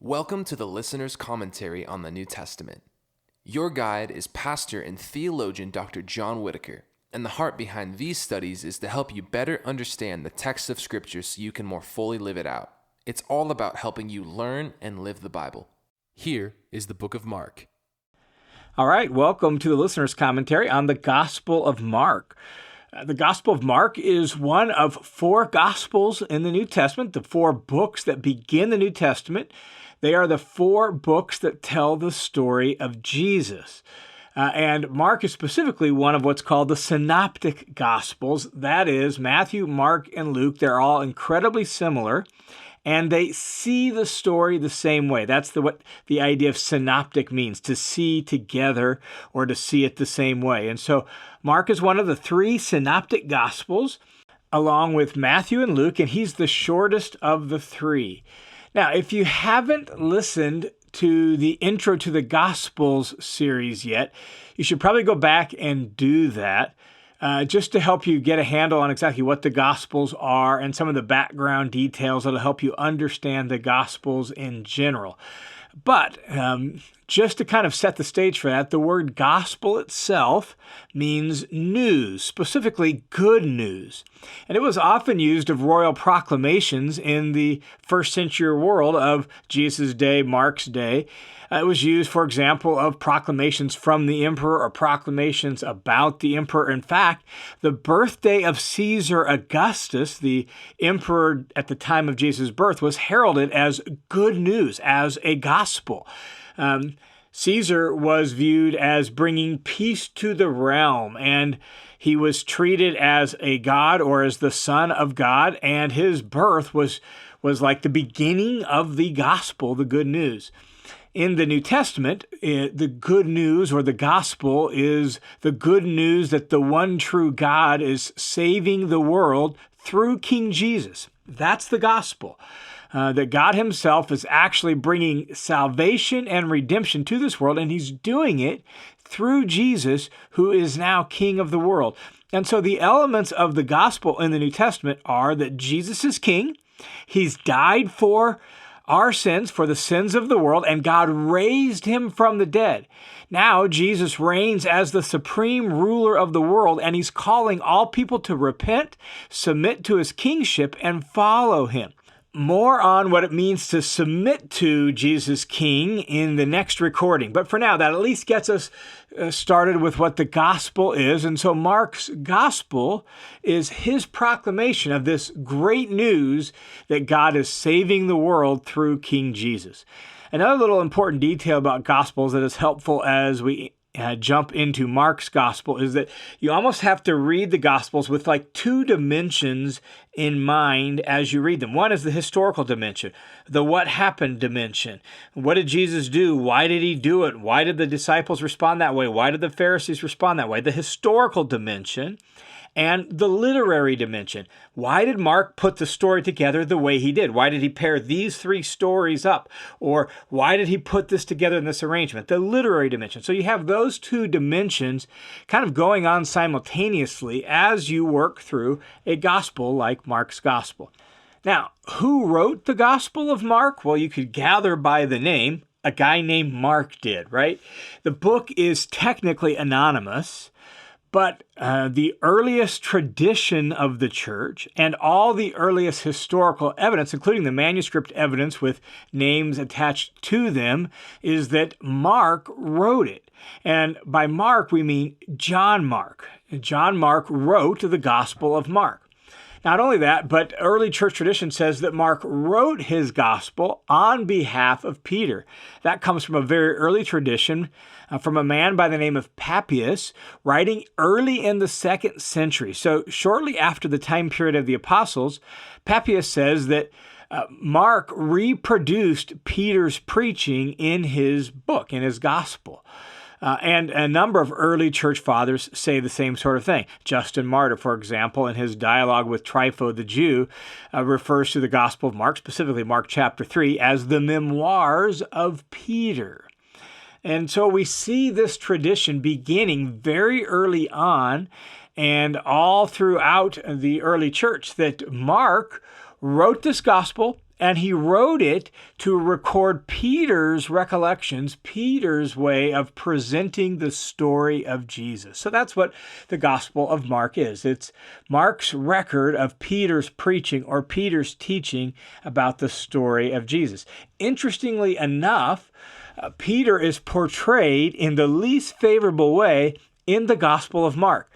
Welcome to the Listener's Commentary on the New Testament. Your guide is pastor and theologian Dr. John Whitaker, and the heart behind these studies is to help you better understand the text of Scripture so you can more fully live it out. It's all about helping you learn and live the Bible. Here is the book of Mark. All right, welcome to the Listener's Commentary on the Gospel of Mark. The Gospel of Mark is one of four Gospels in the New Testament, the four books that begin the New Testament. They are the four books that tell the story of Jesus. And Mark is specifically one of what's called the Synoptic Gospels. That is, Matthew, Mark, and Luke, they're all incredibly similar, and they see the story the same way. That's what the idea of synoptic means, to see together or to see it the same way. And so Mark is one of the three Synoptic Gospels, along with Matthew and Luke, and he's the shortest of the three. Now, if you haven't listened to the Intro to the Gospels series yet, you should probably go back and do that just to help you get a handle on exactly what the Gospels are and some of the background details that'll help you understand the Gospels in general. But just to kind of set the stage for that, the word gospel itself means news, specifically good news. And it was often used of royal proclamations in the first century world of Jesus' day, Mark's day. It was used, for example, of proclamations from the emperor or proclamations about the emperor. In fact, the birthday of Caesar Augustus, the emperor at the time of Jesus' birth, was heralded as good news, as a gospel. Caesar was viewed as bringing peace to the realm, and he was treated as a god or as the son of God, and his birth was like the beginning of the gospel, the good news. In the New Testament, the good news or the gospel is the good news that the one true God is saving the world through King Jesus. That's the gospel. That God himself is actually bringing salvation and redemption to this world, and he's doing it through Jesus, who is now King of the world. And so the elements of the gospel in the New Testament are that Jesus is King, he's died for our sins, for the sins of the world, and God raised him from the dead. Now Jesus reigns as the supreme ruler of the world, and he's calling all people to repent, submit to his kingship, and follow him. More on what it means to submit to Jesus King in the next recording. But for now, that at least gets us started with what the gospel is. And so Mark's gospel is his proclamation of this great news that God is saving the world through King Jesus. Another little important detail about gospels that is helpful as we jump into Mark's gospel is that you almost have to read the gospels with like two dimensions in mind as you read them. One is the historical dimension, the what happened dimension. What did Jesus do? Why did he do it? Why did the disciples respond that way? Why did the Pharisees respond that way? The historical dimension and the literary dimension. Why did Mark put the story together the way he did? Why did he pair these three stories up? Or why did he put this together in this arrangement? The literary dimension. So you have those two dimensions kind of going on simultaneously as you work through a gospel like Mark's gospel. Now, who wrote the Gospel of Mark? Well, you could gather by the name. A guy named Mark did, right? The book is technically anonymous, but the earliest tradition of the church and all the earliest historical evidence, including the manuscript evidence with names attached to them, is that Mark wrote it. And by Mark, we mean John Mark. John Mark wrote the Gospel of Mark. Not only that, but early church tradition says that Mark wrote his gospel on behalf of Peter. That comes from a very early tradition from a man by the name of Papias, writing early in the 2nd century. So shortly after the time period of the apostles, Papias says that Mark reproduced Peter's preaching in his book, in his gospel. And a number of early church fathers say the same sort of thing. Justin Martyr, for example, in his dialogue with Trypho the Jew, refers to the Gospel of Mark, specifically Mark chapter 3, as the memoirs of Peter. And so we see this tradition beginning very early on and all throughout the early church that Mark wrote this gospel And he wrote it to record Peter's recollections, Peter's way of presenting the story of Jesus. So that's what the Gospel of Mark is. It's Mark's record of Peter's preaching or Peter's teaching about the story of Jesus. Interestingly enough, Peter is portrayed in the least favorable way in the Gospel of Mark,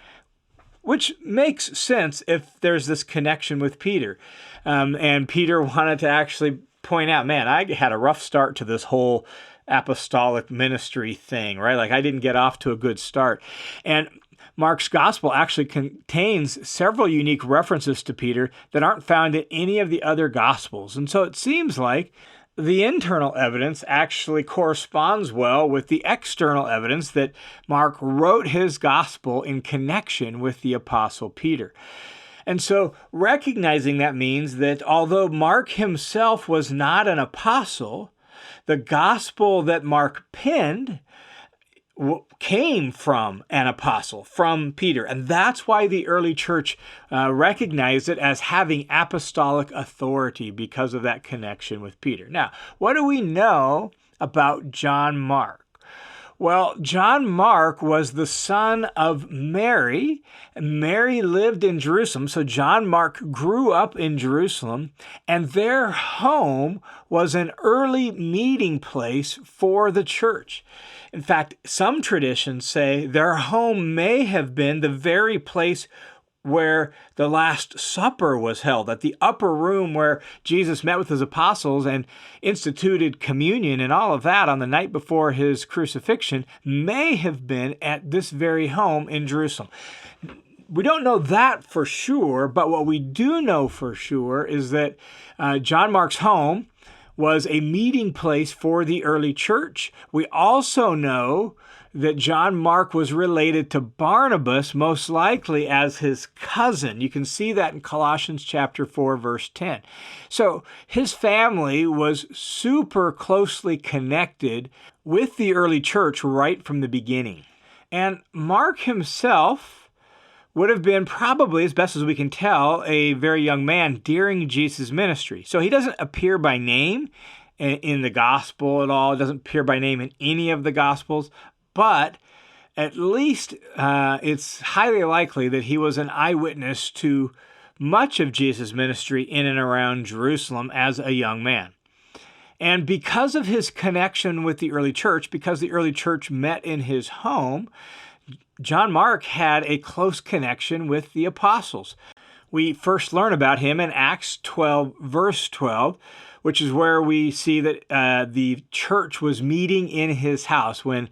which makes sense if there's this connection with Peter. And Peter wanted to actually point out, man, I had a rough start to this whole apostolic ministry thing, right? Like I didn't get off to a good start. And Mark's gospel actually contains several unique references to Peter that aren't found in any of the other gospels. And so it seems like the internal evidence actually corresponds well with the external evidence that Mark wrote his gospel in connection with the Apostle Peter. And so recognizing that means that although Mark himself was not an apostle, the gospel that Mark penned came from an apostle, from Peter. And that's why the early church recognized it as having apostolic authority because of that connection with Peter. Now, what do we know about John Mark? Well, John Mark was the son of Mary. Mary lived in Jerusalem, so John Mark grew up in Jerusalem, and their home was an early meeting place for the church. In fact, some traditions say their home may have been the very place where the Last Supper was held, at the upper room where Jesus met with his apostles and instituted communion and all of that on the night before his crucifixion, may have been at this very home in Jerusalem. We don't know that for sure, but what we do know for sure is that John Mark's home was a meeting place for the early church. We also know that John Mark was related to Barnabas, most likely as his cousin. You can see that in Colossians chapter 4, verse 10. So his family was super closely connected with the early church right from the beginning. And Mark himself would have been probably, as best as we can tell, a very young man during Jesus' ministry. So he doesn't appear by name in the gospel at all. It doesn't appear by name in any of the gospels. But at least it's highly likely that he was an eyewitness to much of Jesus' ministry in and around Jerusalem as a young man. And because of his connection with the early church, because the early church met in his home, John Mark had a close connection with the apostles. We first learn about him in Acts 12, verse 12, which is where we see that the church was meeting in his house. When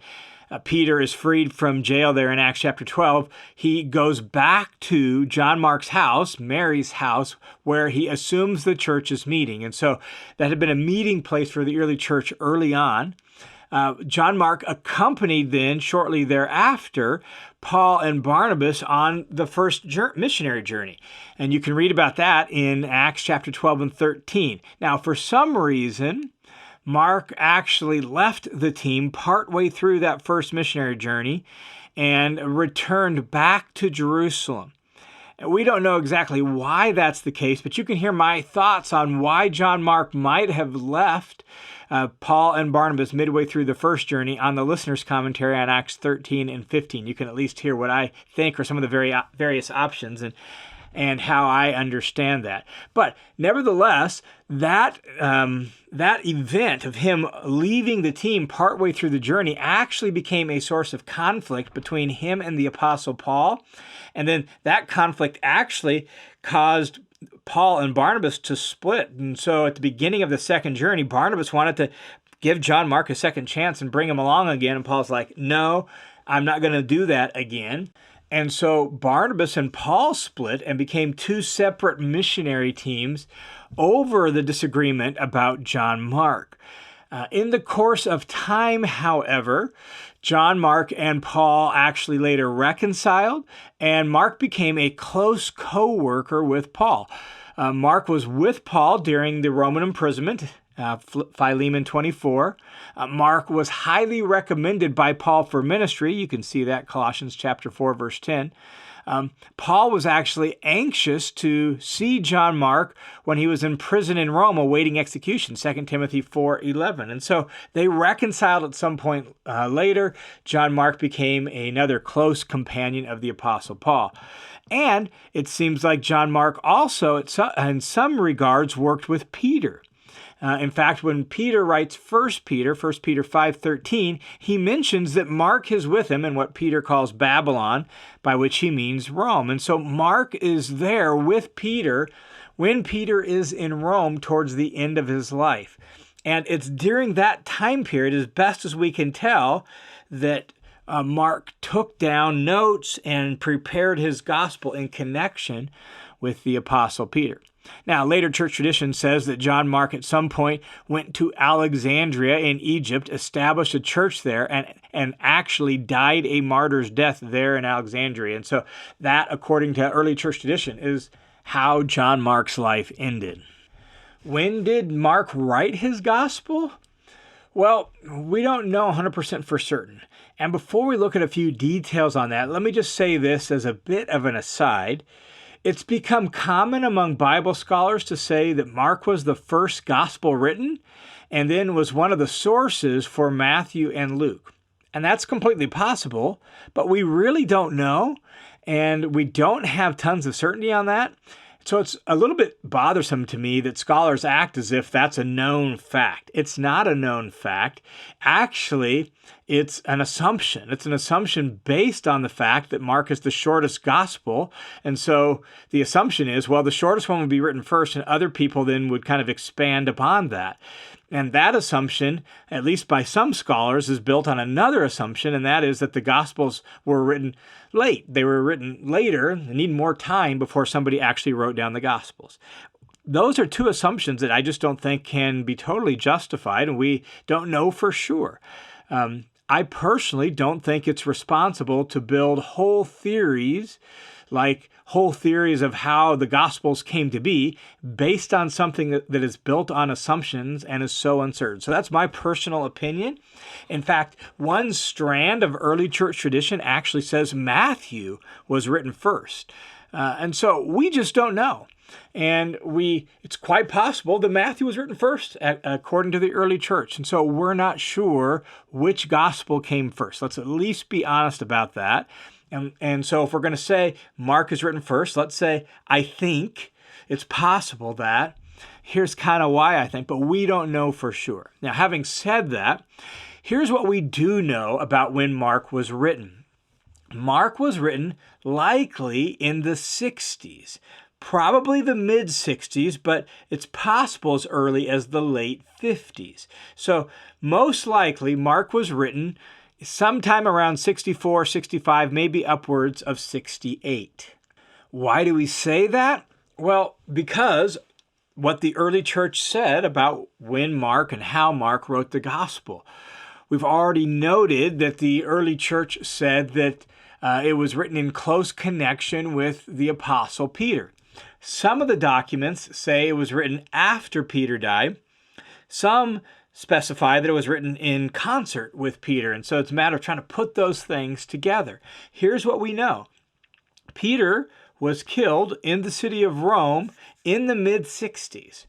Peter is freed from jail there in Acts chapter 12, he goes back to John Mark's house, Mary's house, where he assumes the church is meeting. And so that had been a meeting place for the early church early on. John Mark accompanied then, shortly thereafter, Paul and Barnabas on the first missionary journey. And you can read about that in Acts chapter 12 and 13. Now, for some reason, Mark actually left the team partway through that first missionary journey and returned back to Jerusalem. We don't know exactly why that's the case, but you can hear my thoughts on why John Mark might have left Paul and Barnabas midway through the first journey on the listener's commentary on Acts 13 and 15. You can at least hear what I think are some of the various options and how I understand that. But nevertheless, that event of him leaving the team partway through the journey actually became a source of conflict between him and the Apostle Paul. And then that conflict actually caused Paul and Barnabas to split. And so at the beginning of the second journey, Barnabas wanted to give John Mark a second chance and bring him along again. And Paul's like, no, I'm not going to do that again. And so Barnabas and Paul split and became two separate missionary teams over the disagreement about John Mark. In the course of time, however, John Mark and Paul actually later reconciled, and Mark became a close co-worker with Paul. Mark was with Paul during the Roman imprisonment, Philemon 24. Mark was highly recommended by Paul for ministry. You can see that Colossians chapter 4, verse 10. Paul was actually anxious to see John Mark when he was in prison in Rome awaiting execution, 2 Timothy 4:11. And so they reconciled at some point later. John Mark became another close companion of the Apostle Paul. And it seems like John Mark also, in some regards, worked with Peter. In fact, when Peter writes 1 Peter 5:13, he mentions that Mark is with him in what Peter calls Babylon, by which he means Rome. And so Mark is there with Peter when Peter is in Rome towards the end of his life. And it's during that time period, as best as we can tell, that Mark took down notes and prepared his gospel in connection with the Apostle Peter. Now, later church tradition says that John Mark at some point went to Alexandria in Egypt, established a church there, and actually died a martyr's death there in Alexandria. And so that, according to early church tradition, is how John Mark's life ended. When did Mark write his gospel? Well, we don't know 100% for certain. And before we look at a few details on that, let me just say this as a bit of an aside. It's become common among Bible scholars to say that Mark was the first gospel written and then was one of the sources for Matthew and Luke. And that's completely possible, but we really don't know, and we don't have tons of certainty on that. So it's a little bit bothersome to me that scholars act as if that's a known fact. It's not a known fact. Actually, it's an assumption. It's an assumption based on the fact that Mark is the shortest gospel. And so the assumption is, well, the shortest one would be written first, and other people then would kind of expand upon that. And that assumption, at least by some scholars, is built on another assumption, and that is that the Gospels were written late. They were written later. They need more time before somebody actually wrote down the Gospels. Those are two assumptions that I just don't think can be totally justified, and we don't know for sure. I personally don't think it's responsible to build whole theories, like whole theories of how the Gospels came to be, based on something that is built on assumptions and is so uncertain. So that's my personal opinion. In fact, one strand of early church tradition actually says Matthew was written first. And so we just don't know. And it's quite possible that Matthew was written first, according to the early church. And so we're not sure which gospel came first. Let's at least be honest about that. And so if we're going to say Mark is written first, let's say, I think it's possible that. Here's kind of why I think, but we don't know for sure. Now, having said that, here's what we do know about when Mark was written. Mark was written likely in the 60s, probably the mid-60s, but it's possible as early as the late 50s. So most likely Mark was written sometime around 64, 65, maybe upwards of 68. Why do we say that? Well, because what the early church said about when Mark and how Mark wrote the gospel. We've already noted that the early church said that it was written in close connection with the Apostle Peter. Some of the documents say it was written after Peter died. Some specify that it was written in concert with Peter. And so it's a matter of trying to put those things together. Here's what we know. Peter was killed in the city of Rome in the mid-60s.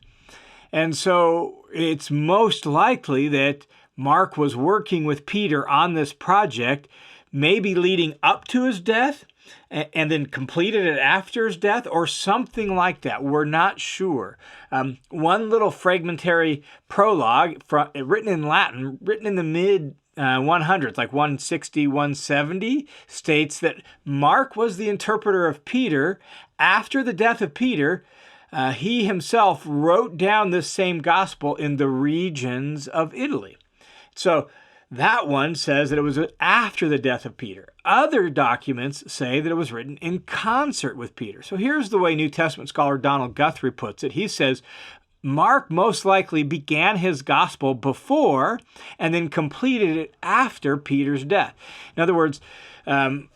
And so it's most likely that Mark was working with Peter on this project, maybe leading up to his death, and then completed it after his death, or something like that. We're not sure. One little fragmentary prologue written in Latin, written in the mid-100s, like 160, 170, states that Mark was the interpreter of Peter. After the death of Peter, he himself wrote down this same gospel in the regions of Italy. So that one says that it was after the death of Peter. Other documents say that it was written in concert with Peter. So here's the way New Testament scholar Donald Guthrie puts it. He says, Mark most likely began his gospel before and then completed it after Peter's death. In other words,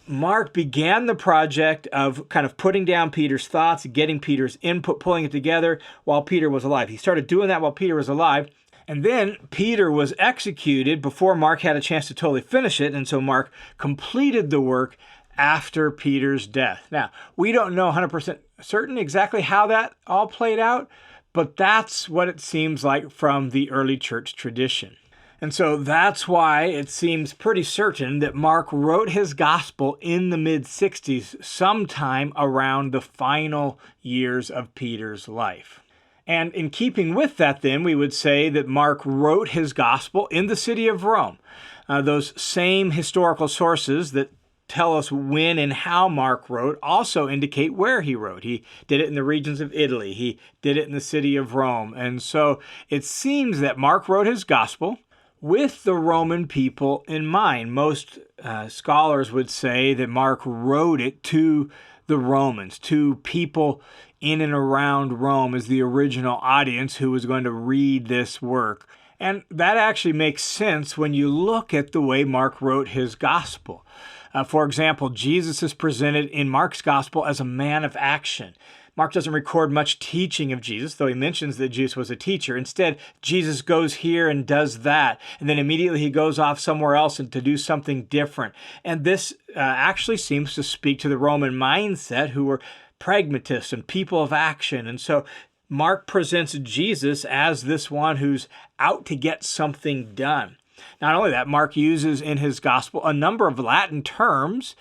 Mark began the project of kind of putting down Peter's thoughts, getting Peter's input, pulling it together while Peter was alive. He started doing that while Peter was alive. And then Peter was executed before Mark had a chance to totally finish it. And so Mark completed the work after Peter's death. Now, we don't know 100% certain exactly how that all played out, but that's what it seems like from the early church tradition. And so that's why it seems pretty certain that Mark wrote his gospel in the mid-60s, sometime around the final years of Peter's life. And in keeping with that, then, we would say that Mark wrote his gospel in the city of Rome. Those same historical sources that tell us when and how Mark wrote also indicate where he wrote. He did it in the regions of Italy. He did it in the city of Rome. And so it seems that Mark wrote his gospel with the Roman people in mind. Most scholars would say that Mark wrote it to the Romans, to people in and around Rome as the original audience who was going to read this work. And that actually makes sense when you look at the way Mark wrote his gospel. For example, Jesus is presented in Mark's gospel as a man of action. Mark doesn't record much teaching of Jesus, though he mentions that Jesus was a teacher. Instead, Jesus goes here and does that, and then immediately he goes off somewhere else and to do something different. And this actually seems to speak to the Roman mindset, who were pragmatists and people of action. And so Mark presents Jesus as this one who's out to get something done. Not only that, Mark uses in his gospel a number of Latin terms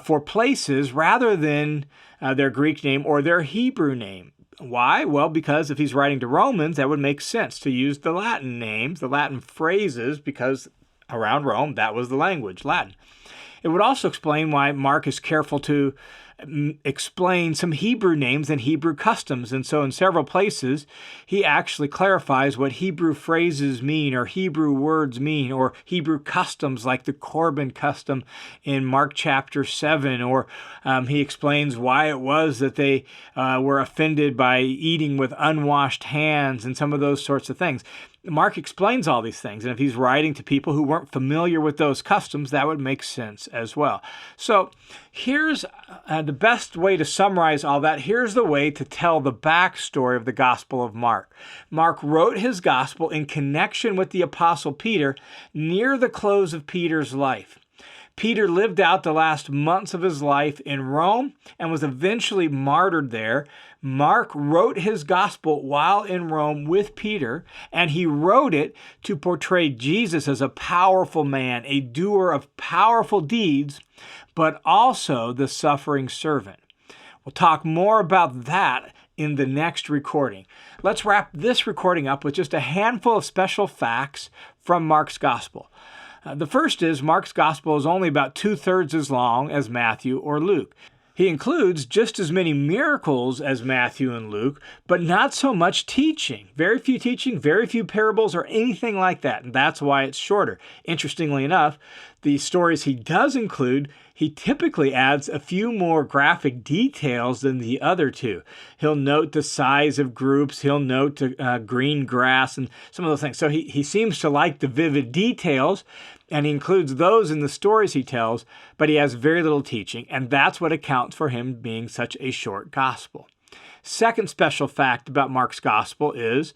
for places rather than their Greek name or their Hebrew name. Why? Well, because if he's writing to Romans, that would make sense to use the Latin names, the Latin phrases, because around Rome, that was the language, Latin. It would also explain why Mark is careful to explain some Hebrew names and Hebrew customs. And so in several places, he actually clarifies what Hebrew phrases mean or Hebrew words mean or Hebrew customs like the Corban custom in Mark chapter 7. Or he explains why it was that they were offended by eating with unwashed hands and some of those sorts of things. Mark explains all these things, and if he's writing to people who weren't familiar with those customs, that would make sense as well. So here's the best way to summarize all that. Here's the way to tell the backstory of the Gospel of Mark. Mark wrote his Gospel in connection with the Apostle Peter near the close of Peter's life. Peter lived out the last months of his life in Rome and was eventually martyred there. Mark wrote his gospel while in Rome with Peter, and he wrote it to portray Jesus as a powerful man, a doer of powerful deeds, but also the suffering servant. We'll talk more about that in the next recording. Let's wrap this recording up with just a handful of special facts from Mark's gospel. The first is Mark's gospel is only about 2/3 as long as Matthew or Luke. He includes just as many miracles as Matthew and Luke, but not so much teaching. Very few teaching, very few parables or anything like that, and that's why it's shorter. Interestingly enough, the stories he does include, he typically adds a few more graphic details than the other two. He'll note the size of groups, he'll note green grass and some of those things. So he seems to like the vivid details, and he includes those in the stories he tells, but he has very little teaching, and that's what accounts for him being such a short gospel. Second special fact about Mark's gospel is,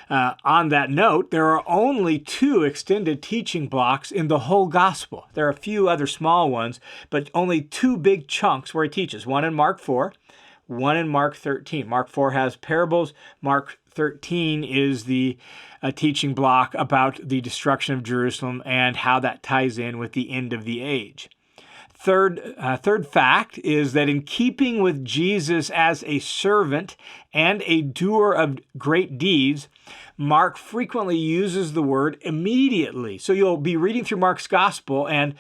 on that note, there are only 2 extended teaching blocks in the whole gospel. There are a few other small ones, but only 2 big chunks where he teaches, one in Mark 4, one in Mark 13. Mark 4 has parables. Mark 13 is the teaching block about the destruction of Jerusalem and how that ties in with the end of the age. Third fact is that in keeping with Jesus as a servant and a doer of great deeds, Mark frequently uses the word immediately. So you'll be reading through Mark's gospel and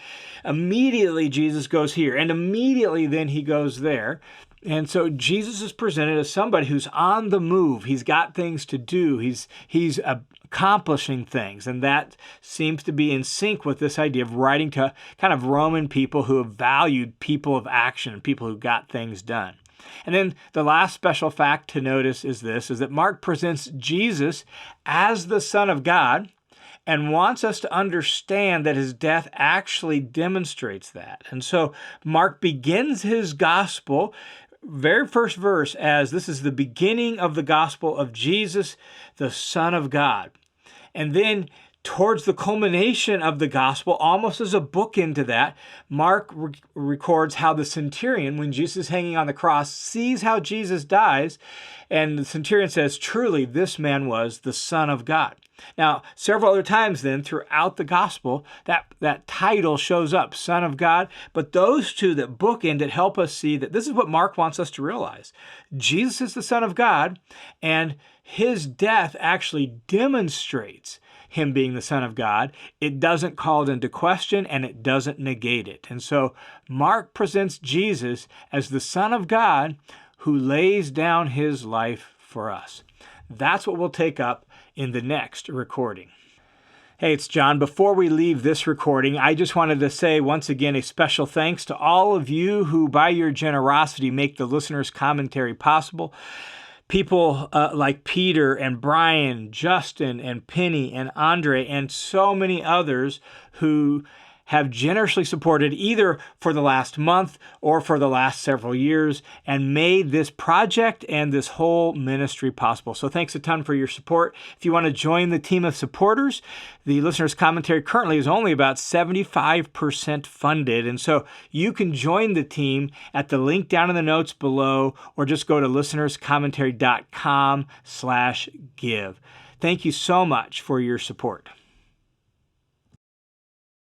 immediately Jesus goes here and immediately then he goes there. And so Jesus is presented as somebody who's on the move. He's got things to do. He's accomplishing things. And that seems to be in sync with this idea of writing to kind of Roman people who have valued people of action, people who got things done. And then the last special fact to notice is that Mark presents Jesus as the Son of God and wants us to understand that his death actually demonstrates that. And so Mark begins his gospel, very first verse, as this is the beginning of the gospel of Jesus, the Son of God. And then towards the culmination of the gospel, almost as a bookend to that, Mark records how the centurion, when Jesus is hanging on the cross, sees how Jesus dies, and the centurion says, truly, this man was the Son of God. Now, several other times then throughout the gospel, that title shows up, Son of God, but those two that bookend it help us see that this is what Mark wants us to realize. Jesus is the Son of God, and his death actually demonstrates him being the Son of God. It doesn't call it into question, and it doesn't negate it. And so Mark presents Jesus as the Son of God who lays down his life for us. That's what we'll take up in the next recording. Hey, it's John. Before we leave this recording, I just wanted to say once again a special thanks to all of you who, by your generosity, make the listener's commentary possible. People like Peter and Brian, Justin and Penny and Andre, and so many others who have generously supported either for the last month or for the last several years and made this project and this whole ministry possible. So thanks a ton for your support. If you want to join the team of supporters, the listener's commentary currently is only about 75% funded. And so you can join the team at the link down in the notes below, or just go to listenerscommentary.com/give. Thank you so much for your support.